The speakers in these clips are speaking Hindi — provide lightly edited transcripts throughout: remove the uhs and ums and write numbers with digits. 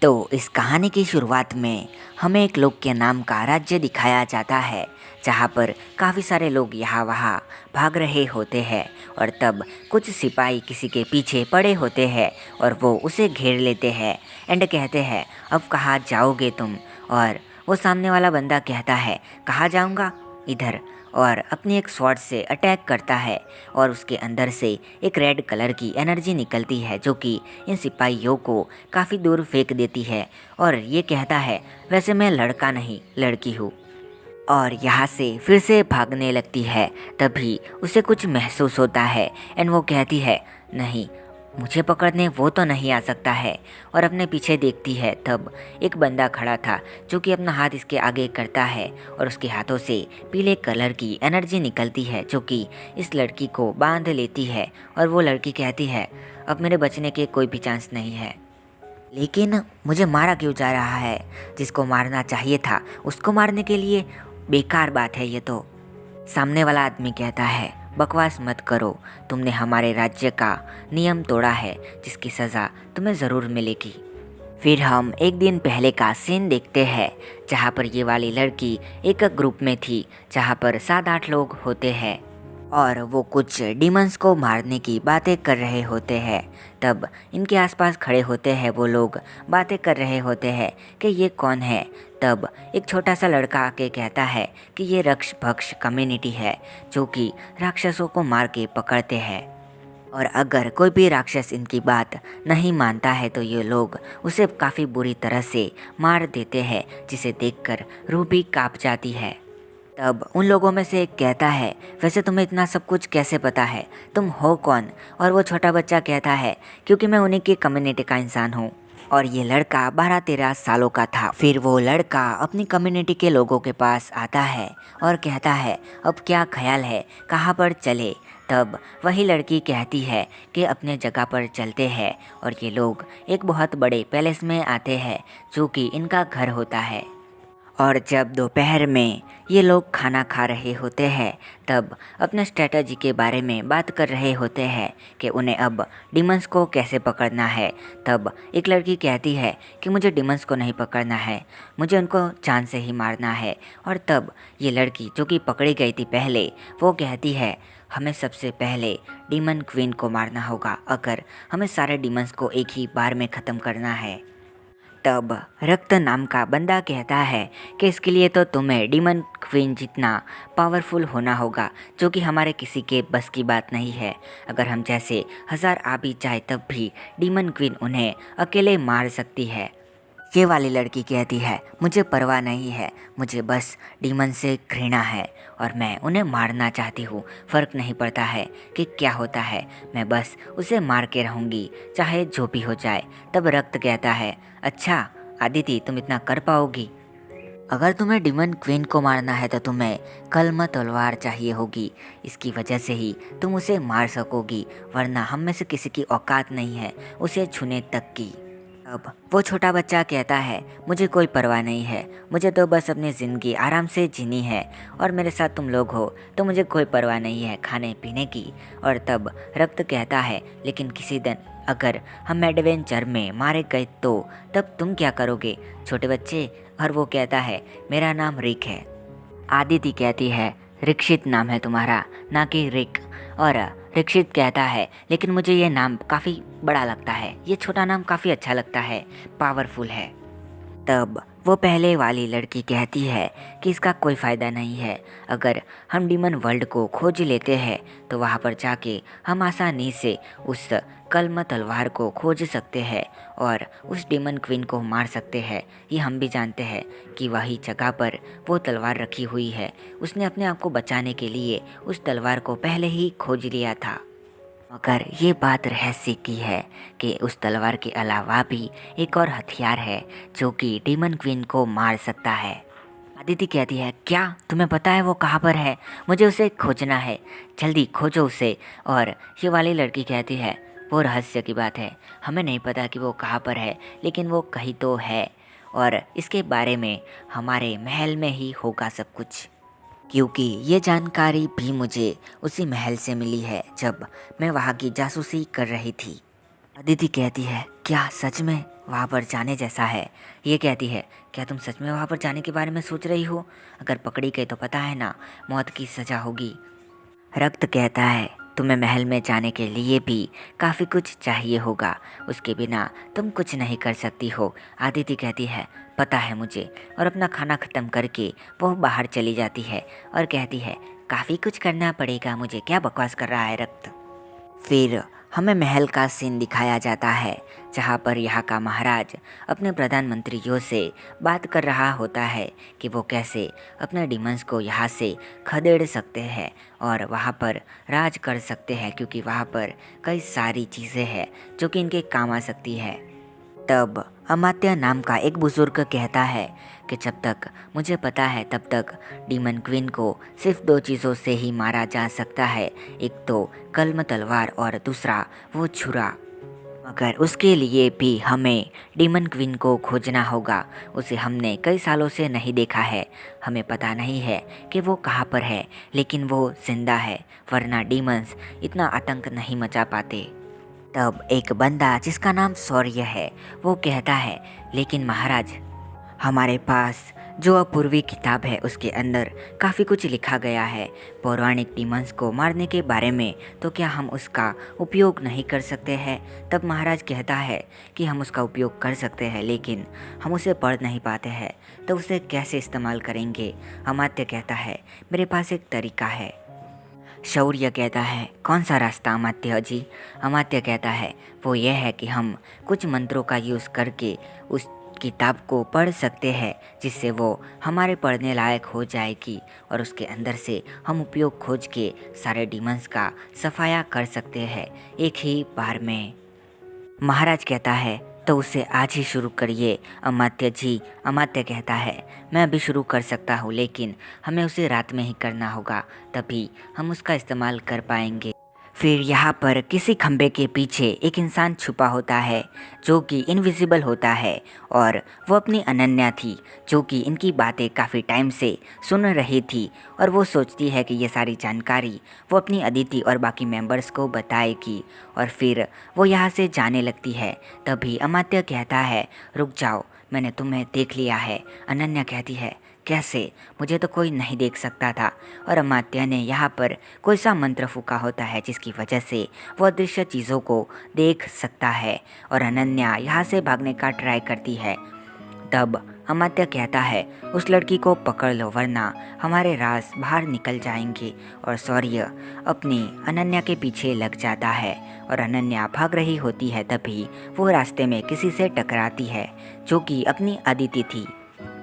तो इस कहानी की शुरुआत में हमें एक लोक के नाम का राज्य दिखाया जाता है, जहाँ पर काफ़ी सारे लोग यहाँ वहाँ भाग रहे होते हैं। और तब कुछ सिपाही किसी के पीछे पड़े होते हैं और वो उसे घेर लेते हैं एंड कहते हैं, अब कहाँ जाओगे तुम। और वो सामने वाला बंदा कहता है, कहाँ जाऊँगा, इधर। और अपनी एक स्वॉर्ड से अटैक करता है और उसके अंदर से एक रेड कलर की एनर्जी निकलती है जो कि इन सिपाहियों को काफ़ी दूर फेंक देती है। और ये कहता है, वैसे मैं लड़का नहीं लड़की हूँ। और यहाँ से फिर से भागने लगती है। तभी उसे कुछ महसूस होता है एंड वो कहती है, नहीं, मुझे पकड़ने वो तो नहीं आ सकता है। और अपने पीछे देखती है, तब एक बंदा खड़ा था जो कि अपना हाथ इसके आगे करता है और उसके हाथों से पीले कलर की एनर्जी निकलती है जो कि इस लड़की को बांध लेती है। और वो लड़की कहती है, अब मेरे बचने के कोई भी चांस नहीं है। लेकिन मुझे मारा क्यों जा रहा है? जिसको मारना चाहिए था उसको मारने के लिए बेकार बात है ये तो। सामने वाला आदमी कहता है, बकवास मत करो, तुमने हमारे राज्य का नियम तोड़ा है, जिसकी सज़ा तुम्हें ज़रूर मिलेगी। फिर हम एक दिन पहले का सीन देखते हैं, जहाँ पर ये वाली लड़की एक ग्रुप में थी जहाँ पर 7-8 लोग होते हैं और वो कुछ डीमंस को मारने की बातें कर रहे होते हैं। तब इनके आसपास खड़े होते हैं वो लोग, बातें कर रहे होते हैं कि ये कौन है। तब एक छोटा सा लड़का आके कहता है कि ये रक्ष भक्ष कम्युनिटी है जो कि राक्षसों को मार के पकड़ते हैं। और अगर कोई भी राक्षस इनकी बात नहीं मानता है तो ये लोग उसे काफ़ी बुरी तरह से मार देते हैं, जिसे देखकर रूह भी काँप जाती है। तब उन लोगों में से एक कहता है, वैसे तुम्हें इतना सब कुछ कैसे पता है, तुम हो कौन? और वो छोटा बच्चा कहता है, क्योंकि मैं उन्हीं की कम्युनिटी का इंसान हूँ। और ये लड़का 12-13 सालों का था। फिर वो लड़का अपनी कम्युनिटी के लोगों के पास आता है और कहता है, अब क्या ख्याल है, कहाँ पर चले? तब वही लड़की कहती है कि अपने जगह पर चलते हैं। और ये लोग एक बहुत बड़े पैलेस में आते हैं जो कि इनका घर होता है। और जब दोपहर में ये लोग खाना खा रहे होते हैं, तब अपने स्ट्रेटजी के बारे में बात कर रहे होते हैं कि उन्हें अब डिमंस को कैसे पकड़ना है। तब एक लड़की कहती है कि मुझे डिमंस को नहीं पकड़ना है, मुझे उनको जान से ही मारना है। और तब ये लड़की जो कि पकड़ी गई थी पहले, वो कहती है, हमें सबसे पहले डीमन क्वीन को मारना होगा अगर हमें सारे डीमंस को एक ही बार में ख़त्म करना है। तब रक्त नाम का बंदा कहता है कि इसके लिए तो तुम्हें डीमन क्वीन जितना पावरफुल होना होगा, जो कि हमारे किसी के बस की बात नहीं है। अगर हम जैसे 1000 आ भी जाए तब भी डीमन क्वीन उन्हें अकेले मार सकती है। ये वाली लड़की कहती है, मुझे परवाह नहीं है, मुझे बस डीमन से घृणा है और मैं उन्हें मारना चाहती हूँ। फ़र्क नहीं पड़ता है कि क्या होता है, मैं बस उसे मार के रहूँगी, चाहे जो भी हो जाए। तब रक्त कहता है, अच्छा आदिति, तुम इतना कर पाओगी? अगर तुम्हें डीमन क्वीन को मारना है तो तुम्हें कलम तलवार चाहिए होगी, इसकी वजह से ही तुम उसे मार सकोगी, वरना हम में से किसी की औकात नहीं है उसे छूने तक की। अब वो छोटा बच्चा कहता है, मुझे कोई परवाह नहीं है, मुझे तो बस अपनी ज़िंदगी आराम से जीनी है और मेरे साथ तुम लोग हो तो मुझे कोई परवाह नहीं है खाने पीने की। और तब रक्त कहता है, लेकिन किसी दिन अगर हम एडवेंचर में मारे गए तो तब तुम क्या करोगे छोटे बच्चे? और वो कहता है, मेरा नाम रिक है। आदिति कहती है, रिक्षित नाम है तुम्हारा, ना कि रिक। और रिक्षित कहता है, लेकिन मुझे ये नाम काफ़ी बड़ा लगता है, ये छोटा नाम काफ़ी अच्छा लगता है, पावरफुल है। तब वो पहले वाली लड़की कहती है कि इसका कोई फ़ायदा नहीं है, अगर हम डीमन वर्ल्ड को खोज लेते हैं तो वहाँ पर जाके हम आसानी से उस कलम तलवार को खोज सकते हैं और उस डीमन क्वीन को मार सकते हैं। ये हम भी जानते हैं कि वही जगह पर वो तलवार रखी हुई है, उसने अपने आप को बचाने के लिए उस तलवार को पहले ही खोज लिया था। मगर ये बात रहस्य की है कि उस तलवार के अलावा भी एक और हथियार है जो कि डीमन क्वीन को मार सकता है। आदिति कहती है, क्या तुम्हें पता है वो कहाँ पर है? मुझे उसे खोजना है, जल्दी खोजो उसे। और ये वाली लड़की कहती है, वो रहस्य की बात है, हमें नहीं पता कि वो कहाँ पर है, लेकिन वो कहीं तो है और इसके बारे में हमारे महल में ही होगा सब कुछ। क्योंकि ये जानकारी भी मुझे उसी महल से मिली है जब मैं वहाँ की जासूसी कर रही थी। अदिति कहती है, क्या सच में वहाँ पर जाने जैसा है? ये कहती है, क्या तुम सच में वहाँ पर जाने के बारे में सोच रही हो? अगर पकड़ी गई तो पता है ना, मौत की सज़ा होगी। रक्त कहता है, तुम्हें महल में जाने के लिए भी काफ़ी कुछ चाहिए होगा, उसके बिना तुम कुछ नहीं कर सकती हो। आदिति कहती है, पता है मुझे, और अपना खाना ख़त्म करके वो बाहर चली जाती है और कहती है, काफ़ी कुछ करना पड़ेगा मुझे, क्या बकवास कर रहा है रक्त। फिर हमें महल का सीन दिखाया जाता है जहाँ पर यहाँ का महाराज अपने प्रधानमंत्रियों से बात कर रहा होता है कि वो कैसे अपने डिमंस को यहाँ से खदेड़ सकते हैं और वहाँ पर राज कर सकते हैं, क्योंकि वहाँ पर कई सारी चीज़ें हैं जो कि इनके काम आ सकती है। तब अमात्य नाम का एक बुजुर्ग कहता है कि जब तक मुझे पता है तब तक डीमन क्वीन को सिर्फ 2 चीज़ों से ही मारा जा सकता है, एक तो कलम तलवार और दूसरा वो छुरा। मगर उसके लिए भी हमें डीमन क्वीन को खोजना होगा। उसे हमने कई सालों से नहीं देखा है, हमें पता नहीं है कि वो कहाँ पर है, लेकिन वो जिंदा है, वरना डीमंस इतना आतंक नहीं मचा पाते। तब एक बंदा जिसका नाम शौर्य है वो कहता है, लेकिन महाराज, हमारे पास जो अपूर्वी किताब है उसके अंदर काफ़ी कुछ लिखा गया है पौराणिक डीमंस को मारने के बारे में, तो क्या हम उसका उपयोग नहीं कर सकते हैं? तब महाराज कहता है कि हम उसका उपयोग कर सकते हैं, लेकिन हम उसे पढ़ नहीं पाते हैं, तो उसे कैसे इस्तेमाल करेंगे? अमात्य कहता है, मेरे पास एक तरीका है। शौर्य कहता है, कौन सा रास्ता अमात्य जी? अमात्य कहता है, वो यह है कि हम कुछ मंत्रों का यूज़ करके उस किताब को पढ़ सकते हैं, जिससे वो हमारे पढ़ने लायक हो जाएगी और उसके अंदर से हम उपयोग खोज के सारे डीमंस का सफाया कर सकते हैं एक ही बार में। महाराज कहता है, तो उसे आज ही शुरू करिए अमात्य जी। अमात्य कहता है, मैं अभी शुरू कर सकता हूँ, लेकिन हमें उसे रात में ही करना होगा, तभी हम उसका इस्तेमाल कर पाएंगे। फिर यहाँ पर किसी खंबे के पीछे एक इंसान छुपा होता है जो कि इनविजिबल होता है, और वो अपनी अनन्या थी जो कि इनकी बातें काफ़ी टाइम से सुन रही थी, और वो सोचती है कि ये सारी जानकारी वो अपनी अदिति और बाकी मेंबर्स को बताएगी, और फिर वो यहाँ से जाने लगती है। तभी अमात्य कहता है, रुक जाओ, मैंने तुम्हें देख लिया है। अनन्या कहती है, कैसे? मुझे तो कोई नहीं देख सकता था। और अमात्य ने यहाँ पर कोई सा मंत्र फूका होता है जिसकी वजह से वो अदृश्य चीज़ों को देख सकता है, और अनन्या यहाँ से भागने का ट्राई करती है। तब अमात्य कहता है, उस लड़की को पकड़ लो, वरना हमारे राज बाहर निकल जाएंगे। और शौर्य अपनी अनन्या के पीछे लग जाता है, और अनन्या भाग रही होती है। तभी वो रास्ते में किसी से टकराती है जो कि अपनी अदिति थी,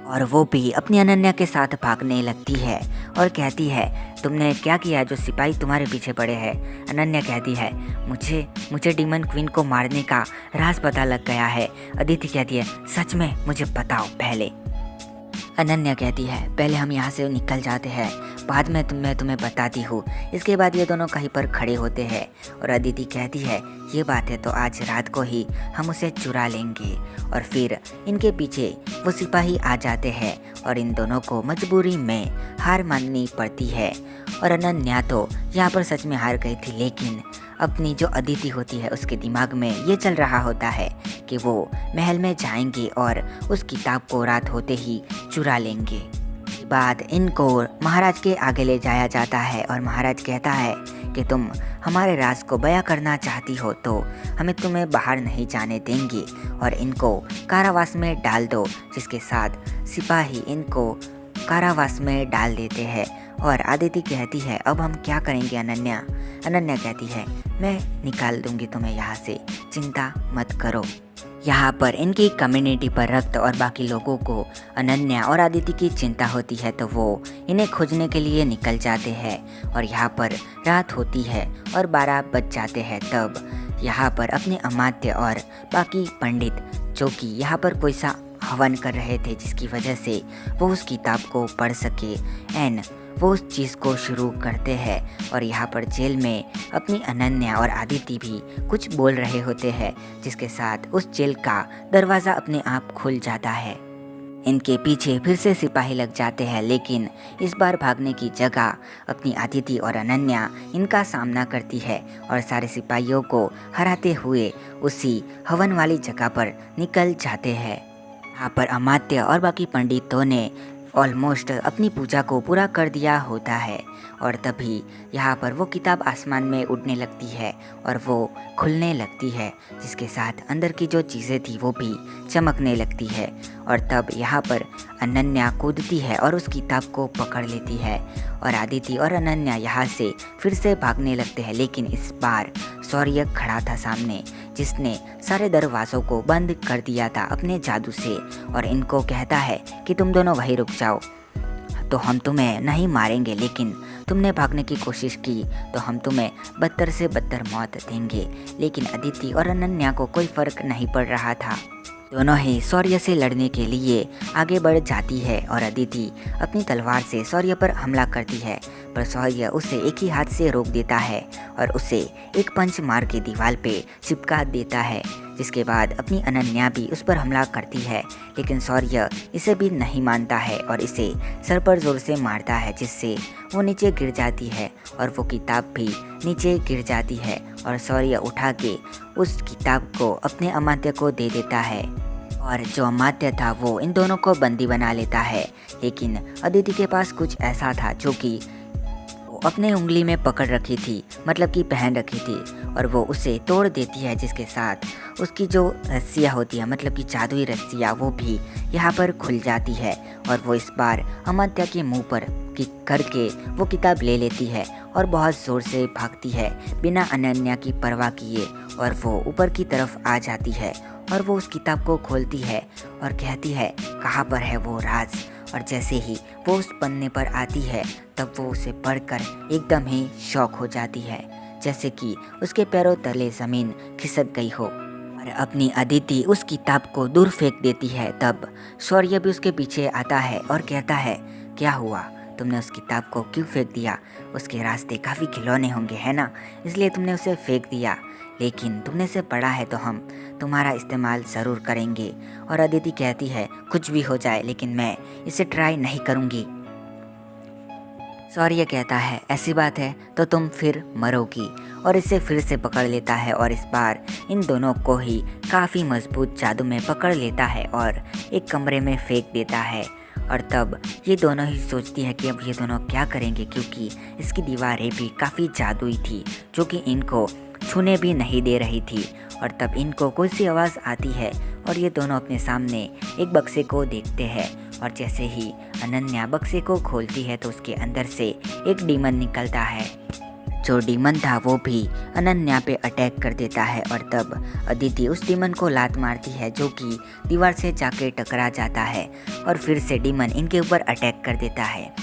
और वो भी अपनी अनन्या के साथ भागने लगती है और कहती है, तुमने क्या किया जो सिपाही तुम्हारे पीछे पड़े हैं? अनन्या कहती है, मुझे डीमन क्वीन को मारने का राज पता लग गया है। अदिति कहती है, सच में? मुझे बताओ पहले। अनन्या कहती है, पहले हम यहाँ से निकल जाते हैं, बाद में मैं तुम्हें बताती हूँ। इसके बाद ये दोनों कहीं पर खड़े होते हैं, और अदिति कहती है, ये बात है तो आज रात को ही हम उसे चुरा लेंगे। और फिर इनके पीछे वो सिपाही आ जाते हैं, और इन दोनों को मजबूरी में हार माननी पड़ती है। और अनन्या तो यहाँ पर सच में हार गई थी, लेकिन अपनी जो अदिति होती है उसके दिमाग में ये चल रहा होता है कि वो महल में जाएंगे और उस किताब को रात होते ही चुरा लेंगे। बाद इनको महाराज के आगे ले जाया जाता है, और महाराज कहता है कि तुम हमारे राज को बयां करना चाहती हो तो हमें तुम्हें बाहर नहीं जाने देंगे, और इनको कारावास में डाल दो। जिसके साथ सिपाही इनको कारावास में डाल देते हैं। और आदिति कहती है, अब हम क्या करेंगे अनन्या? अनन्या कहती है, मैं निकाल दूंगी तुम्हें यहाँ से, चिंता मत करो। यहाँ पर इनकी कम्युनिटी पर रक्त और बाकी लोगों को अनन्या और आदिति की चिंता होती है, तो वो इन्हें खोजने के लिए निकल जाते हैं। और यहाँ पर रात होती है और 12 बज जाते हैं। तब यहाँ पर अपने अमात्य और बाकी पंडित जो कि यहाँ पर कोई सा हवन कर रहे थे, जिसकी वजह से वो उस किताब को पढ़ सके, एंड वो उस चीज़ को शुरू करते हैं। और यहाँ पर जेल में अपनी अनन्या और आदिति भी कुछ बोल रहे होते हैं, जिसके साथ उस जेल का दरवाज़ा अपने आप खुल जाता है। इनके पीछे फिर से सिपाही लग जाते हैं, लेकिन इस बार भागने की जगह अपनी अदिति और अनन्या इनका सामना करती है और सारे सिपाहियों को हराते हुए उसी हवन वाली जगह पर निकल जाते हैं। यहाँ पर अमात्य और बाकी पंडितों ने ऑलमोस्ट अपनी पूजा को पूरा कर दिया होता है और तभी यहाँ पर वो किताब आसमान में उड़ने लगती है और वो खुलने लगती है, जिसके साथ अंदर की जो चीज़ें थी वो भी चमकने लगती है। और तब यहाँ पर अनन्या कूदती है और उस किताब को पकड़ लेती है और आदिति और अनन्या यहाँ से फिर से भागने लगते हैं, लेकिन इस बार शौर्य खड़ा था सामने, जिसने सारे दरवाज़ों को बंद कर दिया था अपने जादू से और इनको कहता है कि तुम दोनों वहीं रुक जाओ, तो हम तुम्हें नहीं मारेंगे, लेकिन तुमने भागने की कोशिश की तो हम तुम्हें बदतर से बदतर मौत देंगे। लेकिन अदिति और अनन्या को कोई फर्क नहीं पड़ रहा था। दोनों ही शौर्य से लड़ने के लिए आगे बढ़ जाती है और अदिति अपनी तलवार से शौर्य पर हमला करती है, पर शौर्य उसे एक ही हाथ से रोक देता है और उसे एक पंच मार के दीवार पे चिपका देता है। जिसके बाद अपनी अनन्या भी उस पर हमला करती है, लेकिन शौर्य इसे भी नहीं मानता है और इसे सर पर जोर से मारता है, जिससे वो नीचे गिर जाती है और वो किताब भी नीचे गिर जाती है और शौर्य उठा के उस किताब को अपने अमात्य को दे देता है और जो अमात्य था वो इन दोनों को बंदी बना लेता है। लेकिन अदिति के पास कुछ ऐसा था जो कि वो अपने उंगली में पकड़ रखी थी, मतलब कि पहन रखी थी, और वो उसे तोड़ देती है, जिसके साथ उसकी जो रस्सियाँ होती है, मतलब कि जादुई रस्सियाँ, वो भी यहाँ पर खुल जाती है और वो इस बार अमात्य के मुंह पर करके वो किताब ले लेती है और बहुत ज़ोर से भागती है बिना अनन्या की परवाह किए और वो ऊपर की तरफ आ जाती है और वो उस किताब को खोलती है और कहती है कहाँ पर है वो राज। और जैसे ही वो उस पन्ने पर आती है तब वो उसे पढ़कर एकदम ही शॉक हो जाती है, जैसे कि उसके पैरों तले ज़मीन खिसक गई हो और अपनी अदिति उस किताब को दूर फेंक देती है। तब शौर्य भी उसके पीछे आता है और कहता है क्या हुआ, तुमने उस किताब को क्यों फेंक दिया? उसके रास्ते काफ़ी खिलौने होंगे है ना, इसलिए तुमने उसे फेंक दिया, लेकिन तुमने इसे पढ़ा है तो हम तुम्हारा इस्तेमाल ज़रूर करेंगे। और अदिति कहती है कुछ भी हो जाए लेकिन मैं इसे ट्राई नहीं करूँगी। शौर्य कहता है ऐसी बात है तो तुम फिर मरोगी और इसे फिर से पकड़ लेता है और इस बार इन दोनों को ही काफ़ी मजबूत जादू में पकड़ लेता है और एक कमरे में फेंक देता है। और तब ये दोनों ही सोचती है कि अब ये दोनों क्या करेंगे, क्योंकि इसकी दीवारें भी काफ़ी जादुई थी जो कि इनको छूने भी नहीं दे रही थी। और तब इनको कोई सी आवाज़ आती है और ये दोनों अपने सामने एक बक्से को देखते हैं और जैसे ही अनन्या बक्से को खोलती है तो उसके अंदर से एक डीमन निकलता है। जो डीमन था वो भी अनन्या पे अटैक कर देता है और तब अदिति उस डीमन को लात मारती है जो कि दीवार से जाके टकरा जाता है और फिर से डीमन इनके ऊपर अटैक कर देता है।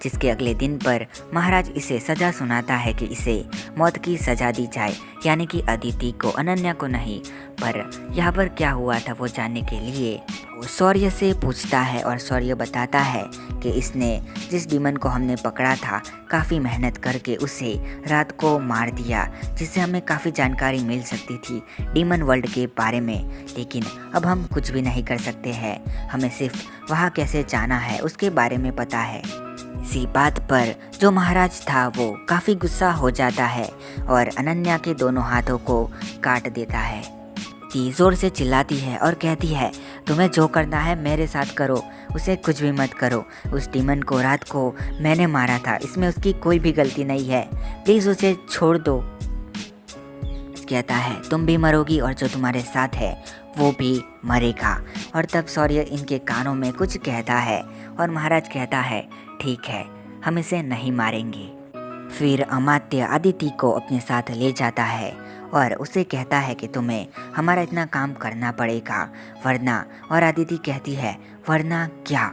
जिसके अगले दिन पर महाराज इसे सज़ा सुनाता है कि इसे मौत की सज़ा दी जाए, यानी कि अदिति को, अनन्या को नहीं। पर यहाँ पर क्या हुआ था वो जानने के लिए वो शौर्य से पूछता है और शौर्य बताता है कि इसने जिस डीमन को हमने पकड़ा था काफ़ी मेहनत करके उसे रात को मार दिया, जिससे हमें काफ़ी जानकारी मिल सकती थी डीमन वर्ल्ड के बारे में, लेकिन अब हम कुछ भी नहीं कर सकते हैं, हमें सिर्फ वहाँ कैसे जाना है उसके बारे में पता है। इसी बात पर जो महाराज था वो काफ़ी गुस्सा हो जाता है और अनन्या के दोनों हाथों को काट देता है। ती जोर से चिल्लाती है और कहती है तुम्हें जो करना है मेरे साथ करो, उसे कुछ भी मत करो। उस डीमन को रात को मैंने मारा था, इसमें उसकी कोई भी गलती नहीं है, प्लीज़ उसे छोड़ दो। कहता है तुम भी मरोगी और जो तुम्हारे साथ है वो भी मरेगा। और तब शौर्य इनके कानों में कुछ कहता है और महाराज कहता है ठीक है, हम इसे नहीं मारेंगे। फिर अमात्य अदिति को अपने साथ ले जाता है और उसे कहता है कि तुम्हें हमारा इतना काम करना पड़ेगा वरना। और अदिति कहती है वरना क्या?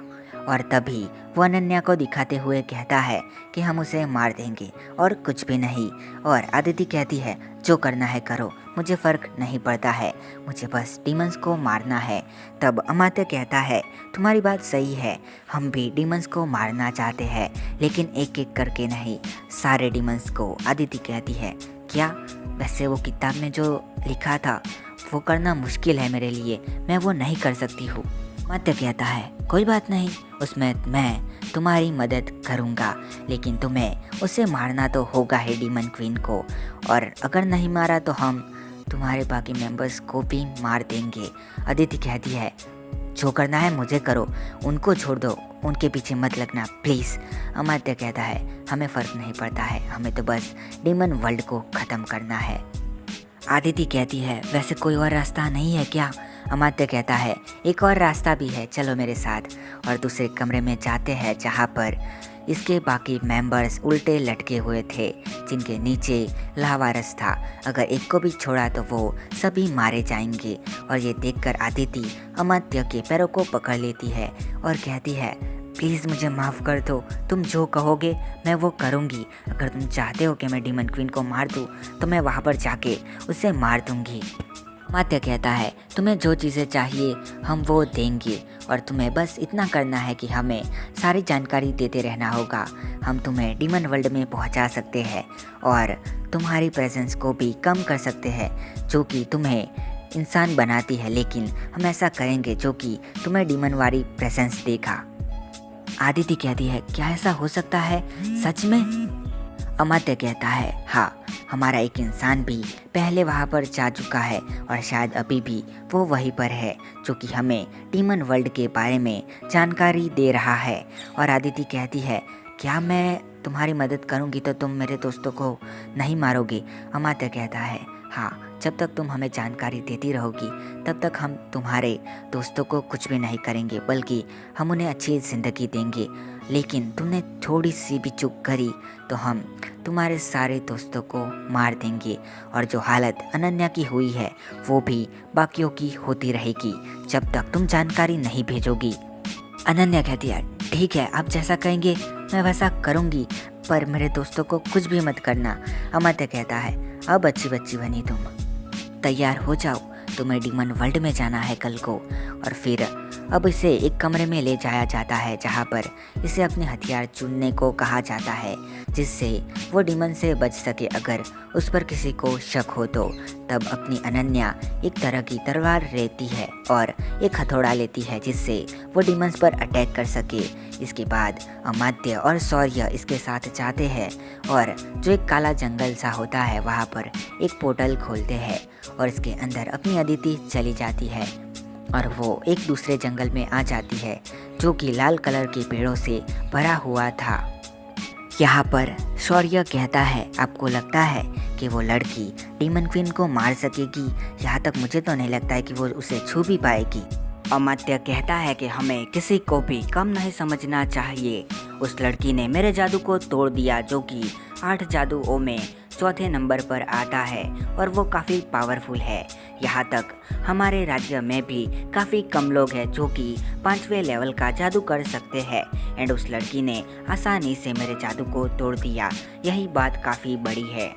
और तभी वो अनन्या को दिखाते हुए कहता है कि हम उसे मार देंगे और कुछ भी नहीं। और अदिति कहती है जो करना है करो, मुझे फ़र्क नहीं पड़ता है, मुझे बस डीमंस को मारना है। तब अमात्य कहता है तुम्हारी बात सही है, हम भी डीमंस को मारना चाहते हैं, लेकिन एक एक करके नहीं, सारे डीमंस को। अदिति कहती है क्या? वैसे वो किताब में जो लिखा था वो करना मुश्किल है मेरे लिए, मैं वो नहीं कर सकती हूँ। अमात्य कहता है कोई बात नहीं, उसमें मैं तुम्हारी मदद करूँगा, लेकिन तुम्हें उसे मारना तो होगा ही डीमन क्वीन को, और अगर नहीं मारा तो हम तुम्हारे बाकी मेंबर्स को भी मार देंगे। अदिति कहती है जो करना है मुझे करो, उनको छोड़ दो, उनके पीछे मत लगना प्लीज़। अमात्य कहता है हमें फ़र्क नहीं पड़ता है, हमें तो बस डीमन वर्ल्ड को ख़त्म करना है। आदिति कहती है वैसे कोई और रास्ता नहीं है क्या? अमात्य कहता है एक और रास्ता भी है, चलो मेरे साथ। और दूसरे कमरे में जाते हैं जहाँ पर इसके बाकी मेंबर्स उल्टे लटके हुए थे, जिनके नीचे लावा रस था। अगर एक को भी छोड़ा तो वो सभी मारे जाएंगे। और ये देखकर आदिति अमात्य के पैरों को पकड़ लेती है और कहती है प्लीज़ मुझे माफ़ कर दो, तुम जो कहोगे मैं वो करूँगी। अगर तुम चाहते हो कि मैं डीमन क्वीन को मार दूँ तो मैं वहाँ पर जाके उसे मार दूँगी। अमात्य कहता है तुम्हें जो चीज़ें चाहिए हम वो देंगे, और तुम्हें बस इतना करना है कि हमें सारी जानकारी देते रहना होगा। हम तुम्हें डीमन वर्ल्ड में पहुंचा सकते हैं और तुम्हारी प्रेजेंस को भी कम कर सकते हैं जो कि तुम्हें इंसान बनाती है, लेकिन हम ऐसा करेंगे जो कि तुम्हें डीमन वाली प्रेजेंस देगा। आदिति कहती है क्या ऐसा हो सकता है सच में? अमात्य कहता है हाँ, हमारा एक इंसान भी पहले वहाँ पर जा चुका है और शायद अभी भी वो वहीं पर है, जो कि हमें डीमन वर्ल्ड के बारे में जानकारी दे रहा है। और आदिति कहती है क्या मैं तुम्हारी मदद करूँगी तो तुम मेरे दोस्तों को नहीं मारोगे? अमात्य कहता है हाँ, जब तक तुम हमें जानकारी देती रहोगी तब तक हम तुम्हारे दोस्तों को कुछ भी नहीं करेंगे, बल्कि हम उन्हें अच्छी ज़िंदगी देंगे। लेकिन तुमने थोड़ी सी भी चूक करी तो हम तुम्हारे सारे दोस्तों को मार देंगे, और जो हालत अनन्या की हुई है वो भी बाकियों की होती रहेगी जब तक तुम जानकारी नहीं भेजोगी। अनन्या कहती है ठीक है, आप जैसा कहेंगे मैं वैसा करूँगी, पर मेरे दोस्तों को कुछ भी मत करना। अमात्य कहता है अब अच्छी बच्ची बनी तुम, तैयार हो जाओ, तुम्हें डीमन वर्ल्ड में जाना है कल को। और फिर अब इसे एक कमरे में ले जाया जाता है जहाँ पर इसे अपने हथियार चुनने को कहा जाता है, जिससे वो डीमन से बच सके अगर उस पर किसी को शक हो तो। तब अपनी अनन्या एक तरह की तलवार लेती है और एक हथौड़ा लेती है जिससे वो डीमंस पर अटैक कर सके। इसके बाद अमात्य और शौर्य इसके साथ जाते हैं और जो एक काला जंगल सा होता है वहाँ पर एक पोर्टल खोलते हैं और इसके अंदर अपनी अदिति चली जाती है और वो एक दूसरे जंगल में आ जाती है जो कि लाल कलर के पेड़ों से भरा हुआ था। यहाँ पर शौर्य कहता है आपको लगता है कि वो लड़की डीमन क्वीन को मार सकेगी? यहाँ तक मुझे तो नहीं लगता है कि वो उसे छू भी पाएगी। अमात्य कहता है कि हमें किसी को भी कम नहीं समझना चाहिए। उस लड़की ने मेरे जादू को तोड़ दिया जो कि 8 जादुओं में चौथे नंबर पर आता है और वो काफ़ी पावरफुल है। यहाँ तक हमारे राज्य में भी काफ़ी कम लोग हैं जो कि 5वें लेवल का जादू कर सकते हैं, एंड उस लड़की ने आसानी से मेरे जादू को तोड़ दिया, यही बात काफ़ी बड़ी है।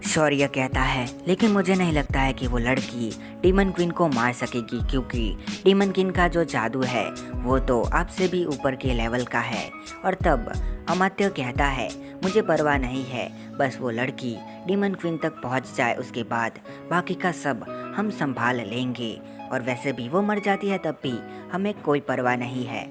शौर्य कहता है लेकिन मुझे नहीं लगता है कि वो लड़की डीमन क्वीन को मार सकेगी, क्योंकि डीमन क्वीन का जो जादू है वो तो आपसे भी ऊपर के लेवल का है। और तब अमात्य कहता है मुझे परवाह नहीं है, बस वो लड़की डीमन क्वीन तक पहुंच जाए, उसके बाद बाकी का सब हम संभाल लेंगे। और वैसे भी वो मर जाती है तब भी हमें कोई परवाह नहीं है।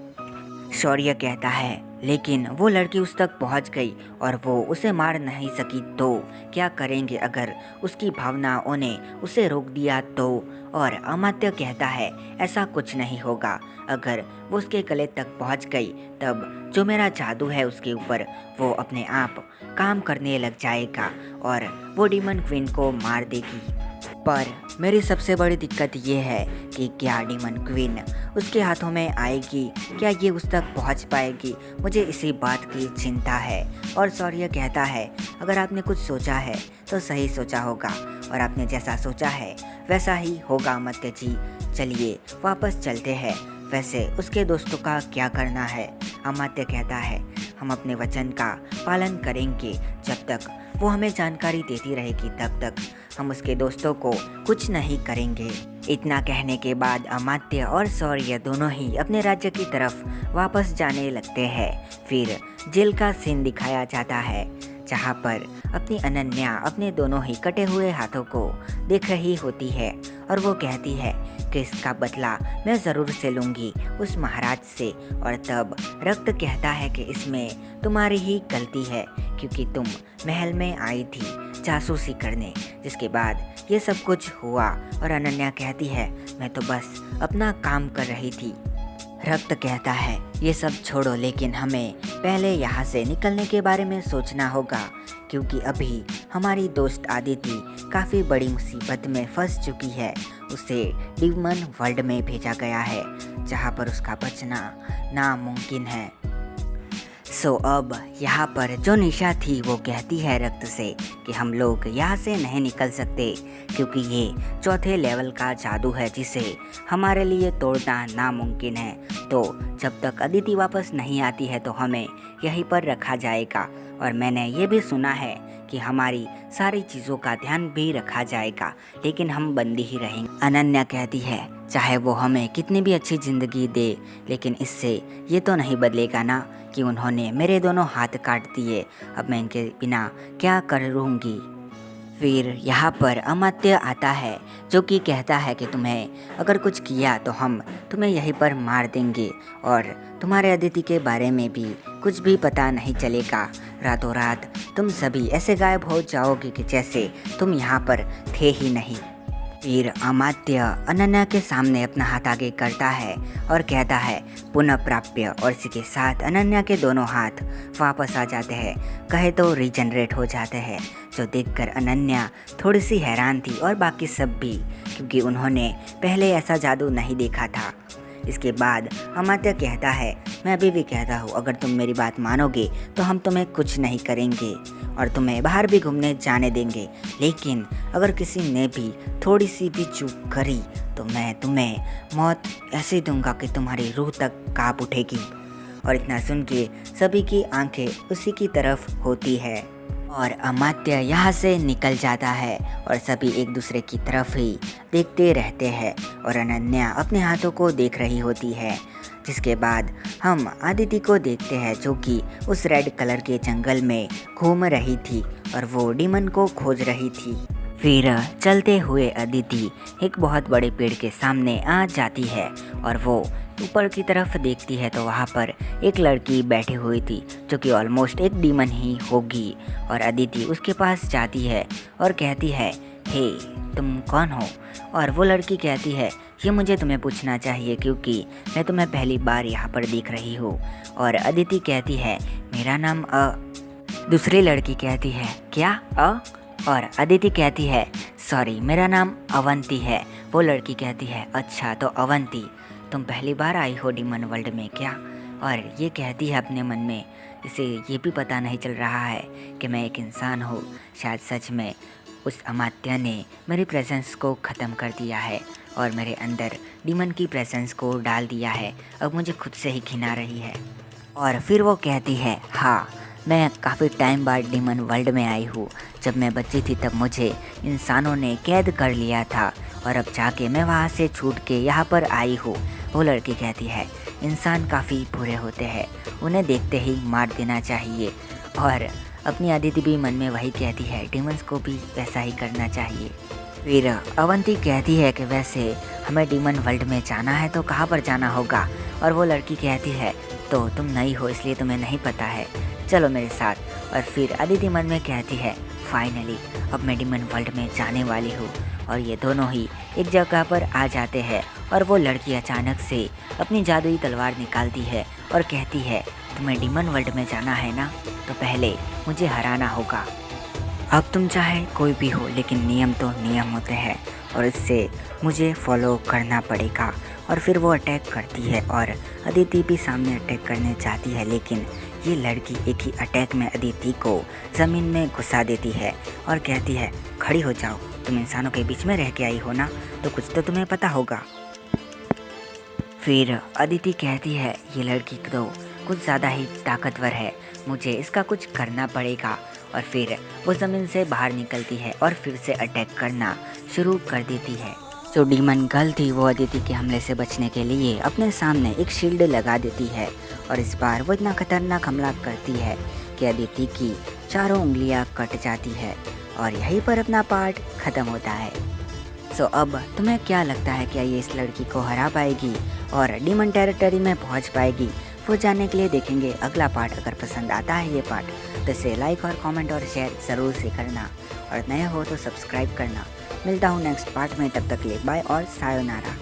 शौर्य कहता है लेकिन वो लड़की उस तक पहुंच गई और वो उसे मार नहीं सकी तो क्या करेंगे अगर उसकी भावनाओं ने उसे रोक दिया तो? और अमात्य कहता है ऐसा कुछ नहीं होगा, अगर वो उसके गले तक पहुंच गई तब जो मेरा जादू है उसके ऊपर वो अपने आप काम करने लग जाएगा और वो डीमन क्वीन को मार देगी। पर मेरी सबसे बड़ी दिक्कत ये है कि क्या डीमन क्वीन उसके हाथों में आएगी, क्या ये उस तक पहुंच पाएगी? मुझे इसी बात की चिंता है। और शौर्य कहता है अगर आपने कुछ सोचा है तो सही सोचा होगा और आपने जैसा सोचा है वैसा ही होगा अमात्य जी, चलिए वापस चलते हैं। वैसे उसके दोस्तों का क्या करना है? अमात्य कहता है हम अपने वचन का पालन करेंगे, जब तक वो हमें जानकारी देती रहेगी तब तक हम उसके दोस्तों को कुछ नहीं करेंगे। इतना कहने के बाद अमात्य और शौर्य दोनों ही अपने राज्य की तरफ वापस जाने लगते हैं। फिर जेल का सीन दिखाया जाता है जहाँ पर अपनी अनन्या अपने दोनों ही कटे हुए हाथों को देख रही होती है और वो कहती है कि इसका बदला मैं ज़रूर से लूँगी उस महाराज से। और तब रक्त कहता है कि इसमें तुम्हारी ही गलती है क्योंकि तुम महल में आई थी जासूसी करने। जिसके बाद ये सब कुछ हुआ और अनन्या कहती है मैं तो बस अपना काम कर रही थी। रक्त कहता है ये सब छोड़ो, लेकिन हमें पहले यहाँ से निकलने के बारे में सोचना होगा क्योंकि अभी हमारी दोस्त आदिति काफ़ी बड़ी मुसीबत में फंस चुकी है। उसे डीमन वर्ल्ड में भेजा गया है जहाँ पर उसका बचना नामुमकिन है। अब यहाँ पर जो निशा थी वो कहती है रक्त से कि हम लोग यहाँ से नहीं निकल सकते क्योंकि ये चौथे लेवल का जादू है जिसे हमारे लिए तोड़ना नामुमकिन है। तो जब तक अदिति वापस नहीं आती है तो हमें यहीं पर रखा जाएगा और मैंने ये भी सुना है कि हमारी सारी चीज़ों का ध्यान भी रखा जाएगा, लेकिन हम बंदी ही रहेंगे। अनन्या कहती है चाहे वो हमें कितनी भी अच्छी ज़िंदगी दे, लेकिन इससे ये तो नहीं बदलेगा ना कि उन्होंने मेरे दोनों हाथ काट दिए। अब मैं इनके बिना क्या करूँगी। फिर यहाँ पर अमात्य आता है जो कि कहता है कि तुम्हें अगर कुछ किया तो हम तुम्हें यहीं पर मार देंगे और तुम्हारे अदिति के बारे में भी कुछ भी पता नहीं चलेगा। रातों रात तुम सभी ऐसे गायब हो जाओगे कि जैसे तुम यहाँ पर थे ही नहीं। फिर अमात्य अनन्या के सामने अपना हाथ आगे करता है और कहता है पुनः प्राप्य, और इसी के साथ अनन्या के दोनों हाथ वापस आ जाते हैं, कहे तो रीजनरेट हो जाते हैं। जो देखकर अनन्या थोड़ी सी हैरान थी और बाकी सब भी, क्योंकि उन्होंने पहले ऐसा जादू नहीं देखा था। इसके बाद अमात्य कहता है मैं अभी भी कहता हूँ अगर तुम मेरी बात मानोगे तो हम तुम्हें कुछ नहीं करेंगे और तुम्हें बाहर भी घूमने जाने देंगे, लेकिन अगर किसी ने भी थोड़ी सी भी चूक करी तो मैं तुम्हें मौत ऐसे दूंगा कि तुम्हारी रूह तक कांप उठेगी। और इतना सुन के सभी की आंखें उसी की तरफ होती है और अमात्य यहाँ से निकल जाता है और सभी एक दूसरे की तरफ ही देखते रहते हैं और अनन्या अपने हाथों को देख रही होती है। जिसके बाद हम आदिति को देखते हैं जो कि उस रेड कलर के जंगल में घूम रही थी और वो डीमन को खोज रही थी। फिर चलते हुए अदिति एक बहुत बड़े पेड़ के सामने आ जाती है और वो ऊपर की तरफ देखती है तो वहाँ पर एक लड़की बैठी हुई थी जो कि ऑलमोस्ट एक डीमन ही होगी। और अदिति उसके पास जाती है और कहती है हे तुम कौन हो। और वो लड़की कहती है ये मुझे तुम्हें पूछना चाहिए क्योंकि मैं तुम्हें पहली बार यहाँ पर देख रही हूँ। और अदिति कहती है मेरा नाम दूसरी लड़की कहती है क्या और अदिति कहती है सॉरी मेरा नाम अवंती है। वो लड़की कहती है अच्छा तो अवंती तुम पहली बार आई हो डीमन वर्ल्ड में क्या। और ये कहती है अपने मन में इसे ये भी पता नहीं चल रहा है कि मैं एक इंसान हूँ। शायद सच में उस अमात्य ने मेरी प्रेजेंस को ख़त्म कर दिया है और मेरे अंदर डीमन की प्रेजेंस को डाल दिया है। अब मुझे खुद से ही घिना रही है। और फिर वो कहती है हाँ मैं काफ़ी टाइम बाद डीमन वर्ल्ड में आई हूँ। जब मैं बच्ची थी तब मुझे इंसानों ने कैद कर लिया था और अब जाके मैं वहाँ से छूट के यहाँ पर आई हूँ। वो लड़की कहती है इंसान काफ़ी बुरे होते हैं, उन्हें देखते ही मार देना चाहिए। और अपनी अदिति भी मन में वही कहती है डीमंस को भी वैसा ही करना चाहिए। फिर अवंती कहती है कि वैसे हमें डीमन वर्ल्ड में जाना है तो कहाँ पर जाना होगा। और वो लड़की कहती है तो तुम नई हो इसलिए तुम्हें नहीं पता है, चलो मेरे साथ। और फिर अदिति मन में कहती है फाइनली अब मैं डीमन वर्ल्ड में जाने वाली हूँ। और ये दोनों ही एक जगह पर आ जाते हैं और वो लड़की अचानक से अपनी जादुई तलवार निकालती है और कहती है तुम्हें डीमन वर्ल्ड में जाना है ना तो पहले मुझे हराना होगा। अब तुम चाहे कोई भी हो लेकिन नियम तो नियम होते हैं और इससे मुझे फॉलो करना पड़ेगा। और फिर वो अटैक करती है और अदिति भी सामने अटैक करने जाती है, लेकिन ये लड़की एक ही अटैक में अदिति को ज़मीन में घुसा देती है और कहती है खड़ी हो जाओ, तुम इंसानों के बीच में रह के आई हो ना तो कुछ तो तुम्हें पता होगा। फिर अदिति कहती है ये लड़की तो कुछ ज़्यादा ही ताकतवर है, मुझे इसका कुछ करना पड़ेगा। और फिर वो ज़मीन से बाहर निकलती है और फिर से अटैक करना शुरू कर देती है। जो डीमन गर्ल थी वो अदिति के हमले से बचने के लिए अपने सामने एक शील्ड लगा देती है और इस बार वो इतना खतरनाक हमला करती है कि उसके अदिति की चारों उंगलियां कट जाती है और यहीं पर अपना पार्ट खत्म होता है। सो अब तुम्हें क्या लगता है, क्या ये इस लड़की को हरा पाएगी और डीमन टेरिटरी में पहुंच पाएगी? वो जानने के लिए देखेंगे अगला पार्ट। अगर पसंद आता है ये पार्ट तो इसे लाइक और कमेंट और शेयर ज़रूर से करना, और नए हो तो सब्सक्राइब करना। मिलता हूँ नेक्स्ट पार्ट में, तब तक के लिए बाय और सायोनारा।